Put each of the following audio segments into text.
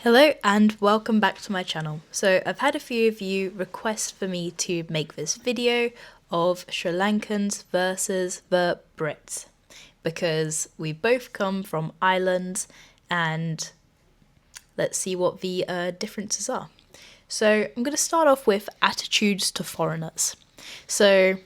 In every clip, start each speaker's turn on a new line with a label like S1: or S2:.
S1: Hello and welcome back to my channel. So I've had a few of you request for me to make this video of Sri Lankans versus the Brits because we both come from islands and let's see what the differences are. So I'm going to start off with attitudes to foreigners. So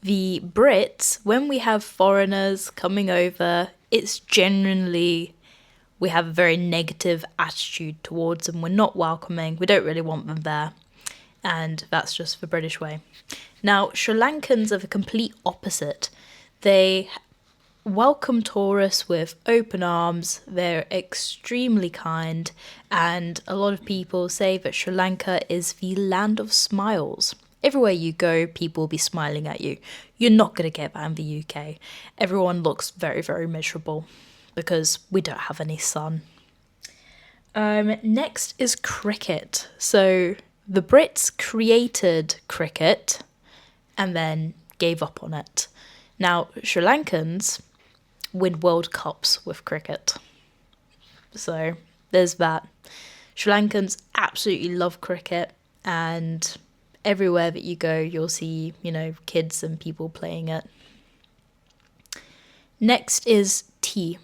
S1: the Brits, when we have foreigners coming over, it's genuinely we have a very negative attitude towards them. We're not welcoming. We don't really want them there. And that's just the British way. Now, Sri Lankans are the complete opposite. They welcome tourists with open arms. They're extremely kind. And a lot of people say that Sri Lanka is the land of smiles. Everywhere you go, people will be smiling at you. You're not going to get that in the UK. Everyone looks very, very miserable because we don't have any sun. Next is cricket. So the Brits created cricket and then gave up on it. Now, Sri Lankans win World Cups with cricket. So there's that. Sri Lankans absolutely love cricket, and everywhere that you go, you'll see, kids and people playing it. Next is tea.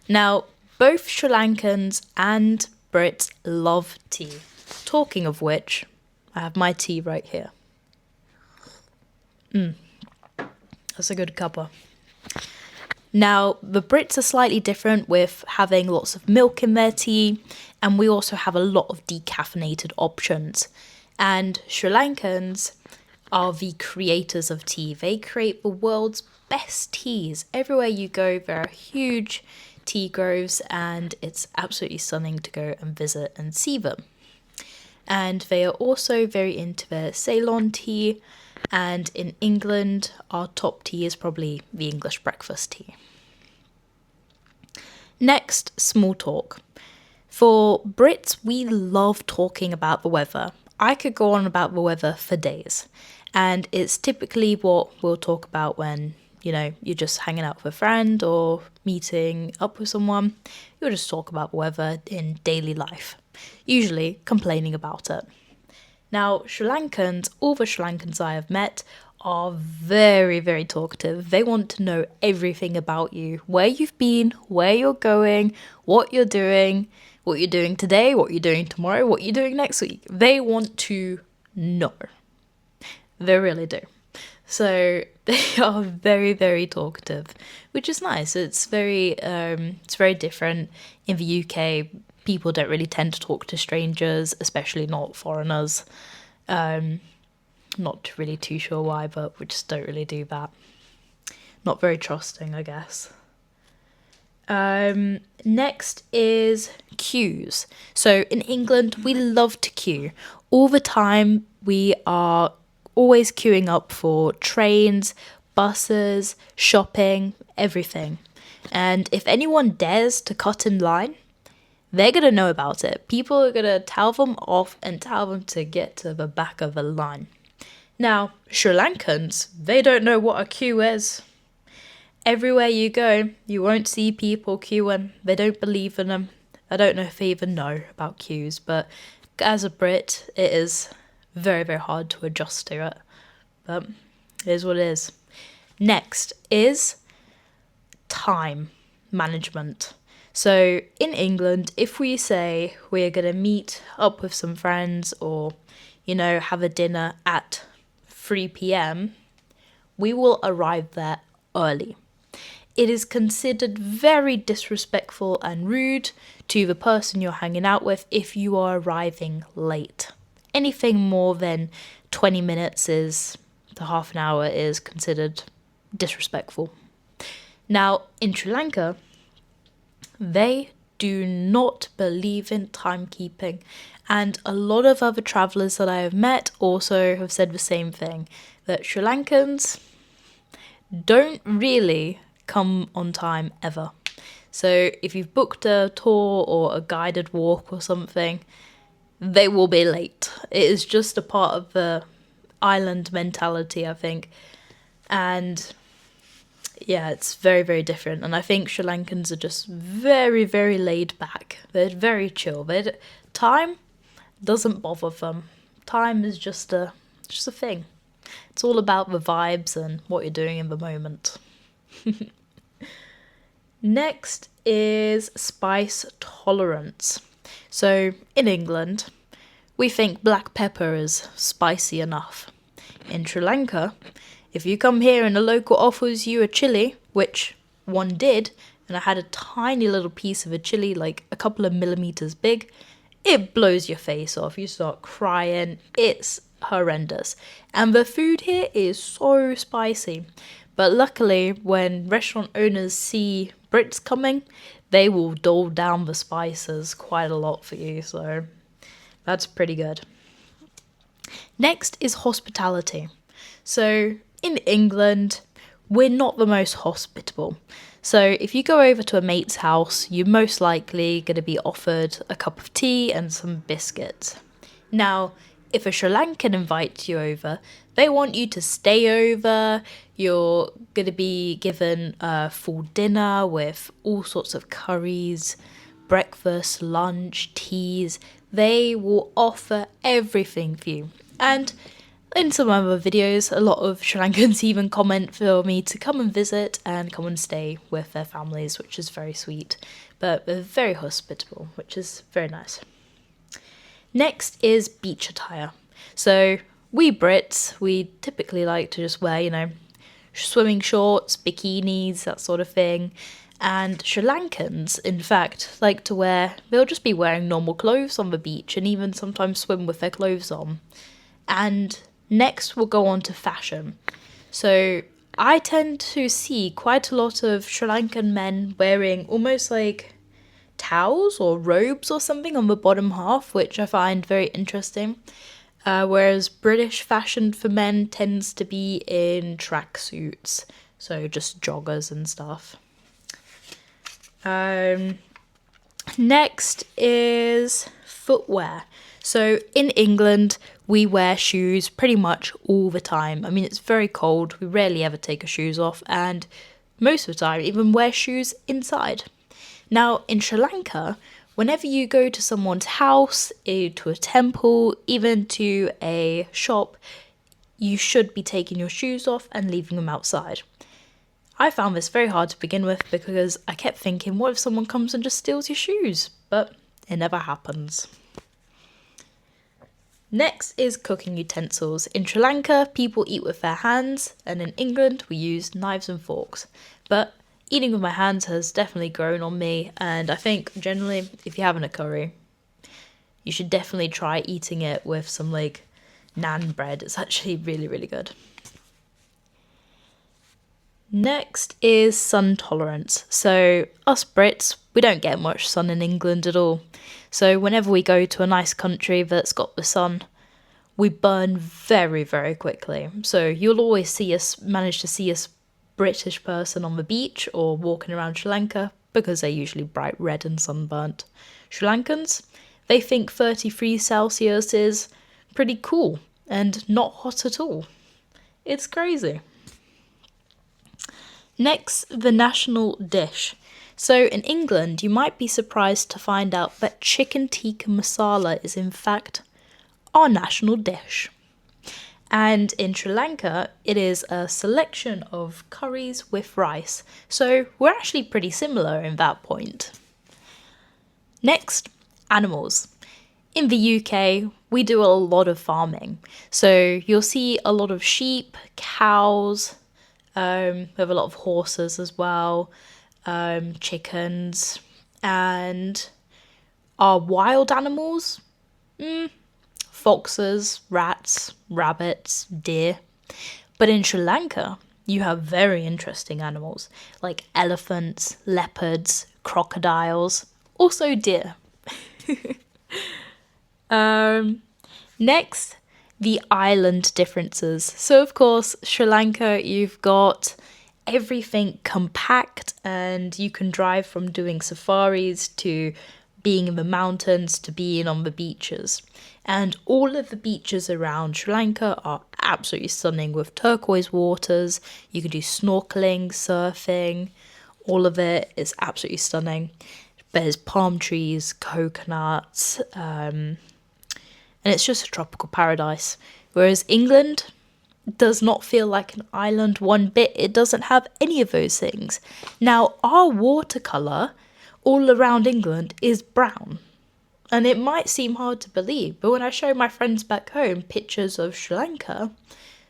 S1: Now, both Sri Lankans and Brits love tea. Talking of which, I have my tea right here. That's a good cuppa. Now, the Brits are slightly different with having lots of milk in their tea, and we also have a lot of decaffeinated options. And Sri Lankans are the creators of tea. They create the world's best teas. Everywhere you go, there are huge tea groves, and it's absolutely stunning to go and visit and see them. And they are also very into their Ceylon tea, and in England our top tea is probably the English breakfast tea. Next, small talk. For Brits, we love talking about the weather. I could go on about the weather for days, and it's typically what we'll talk about when you're just hanging out with a friend or meeting up with someone. You'll just talk about the weather in daily life, usually complaining about it. Now, Sri Lankans, all the Sri Lankans I have met are very, very talkative. They want to know everything about you, where you've been, where you're going, what you're doing today, what you're doing tomorrow, what you're doing next week. They want to know. They really do. So they are very, very talkative, which is nice. It's very different. In the UK, people don't really tend to talk to strangers, especially not foreigners. Not really too sure why, but we just don't really do that. Not very trusting, I guess. Next is queues. So in England, we love to queue. All the time, we are always queuing up for trains, buses, shopping, everything. And if anyone dares to cut in line, they're going to know about it. People are going to tell them off and tell them to get to the back of the line. Now, Sri Lankans, they don't know what a queue is. Everywhere you go, you won't see people queuing. They don't believe in them. I don't know if they even know about queues, but as a Brit, it is very, very hard to adjust to it. But it is what it is. Next is time management. So in England, if we say we're going to meet up with some friends or, have a dinner at 3 p.m, we will arrive there early. It is considered very disrespectful and rude to the person you're hanging out with if you are arriving late. Anything more than 20 minutes to half an hour is considered disrespectful. Now, in Sri Lanka, they do not believe in timekeeping, and a lot of other travellers that I have met also have said the same thing, that Sri Lankans don't really come on time ever. So if you've booked a tour or a guided walk or something, they will be late. It is just a part of the island mentality, I think. And Yeah, it's very, very different. And I think Sri Lankans are just very, very laid back. They're very chill. Time doesn't bother them. Time is just a thing. It's all about the vibes and what you're doing in the moment. Next is spice tolerance. So in England, we think black pepper is spicy enough. In Sri Lanka, if you come here and a local offers you a chili, which one did, and I had a tiny little piece of a chili, like a couple of millimeters big, it blows your face off. You start crying. It's horrendous. And the food here is so spicy. But luckily, when restaurant owners see Brits coming, they will dole down the spices quite a lot for you. So that's pretty good. Next is hospitality. So in England, we're not the most hospitable. So if you go over to a mate's house, you're most likely going to be offered a cup of tea and some biscuits. Now, if a Sri Lankan invites you over, they want you to stay over. You're going to be given a full dinner with all sorts of curries, breakfast, lunch, teas. They will offer everything for you. And in some other videos, a lot of Sri Lankans even comment for me to come and visit and come and stay with their families, which is very sweet. But they're very hospitable, which is very nice. Next is beach attire. So we Brits, we typically like to just wear, swimming shorts, bikinis, that sort of thing. And Sri Lankans, in fact, like to they'll just be wearing normal clothes on the beach and even sometimes swim with their clothes on. And next we'll go on to fashion. So I tend to see quite a lot of Sri Lankan men wearing almost like towels or robes or something on the bottom half, which I find very interesting. Whereas British fashion for men tends to be in tracksuits, so just joggers and stuff. Next is footwear. So in England, we wear shoes pretty much all the time. I mean, it's very cold. We rarely ever take our shoes off, and most of the time even wear shoes inside. Now, in Sri Lanka, whenever you go to someone's house, to a temple, even to a shop, you should be taking your shoes off and leaving them outside. I found this very hard to begin with because I kept thinking, what if someone comes and just steals your shoes? But it never happens. Next is cooking utensils. In Sri Lanka, people eat with their hands, and in England, we use knives and forks. But eating with my hands has definitely grown on me, and I think generally, if you're having a curry, you should definitely try eating it with some naan bread. It's actually really, really good. Next is sun tolerance. So us Brits, we don't get much sun in England at all. So whenever we go to a nice country that's got the sun, we burn very, very quickly. So you'll always manage to see us British person on the beach or walking around Sri Lanka because they're usually bright red and sunburnt. Sri Lankans, they think 33 Celsius is pretty cool and not hot at all. It's crazy. Next, the national dish. So in England, you might be surprised to find out that chicken tikka masala is in fact our national dish. And in Sri Lanka, it is a selection of curries with rice. So we're actually pretty similar in that point. Next, animals. In the UK, we do a lot of farming. So you'll see a lot of sheep, cows, we have a lot of horses as well, chickens, and our wild animals, foxes, rats, rabbits, deer. But in Sri Lanka, you have very interesting animals like elephants, leopards, crocodiles, also deer. Next, the island differences. So of course, Sri Lanka, you've got everything compact and you can drive from doing safaris to being in the mountains to being on the beaches. And all of the beaches around Sri Lanka are absolutely stunning with turquoise waters. You can do snorkeling, surfing, all of it is absolutely stunning. There's palm trees, coconuts, and it's just a tropical paradise. Whereas England does not feel like an island one bit. It doesn't have any of those things. Now, our watercolour all around England is brown. And it might seem hard to believe, but when I show my friends back home pictures of Sri Lanka,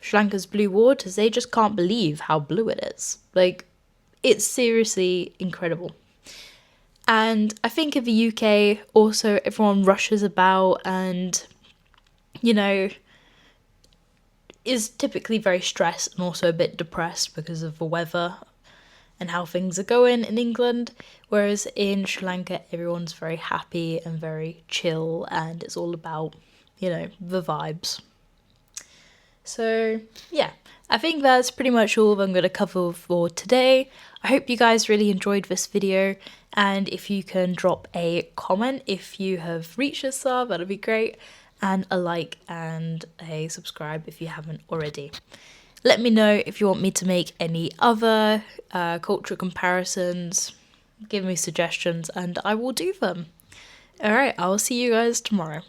S1: Sri Lanka's blue waters, they just can't believe how blue it is. Like, it's seriously incredible. And I think in the UK, also everyone rushes about and, you know, is typically very stressed and also a bit depressed because of the weather and how things are going in England. Whereas in Sri Lanka, everyone's very happy and very chill and it's all about, you know, the vibes. So, yeah, I think that's pretty much all I'm going to cover for today. I hope you guys really enjoyed this video, and if you can drop a comment if you have reached this far, that'd be great, and a like and a subscribe if you haven't already. Let me know if you want me to make any other cultural comparisons, give me suggestions, and I will do them. Alright, I'll see you guys tomorrow.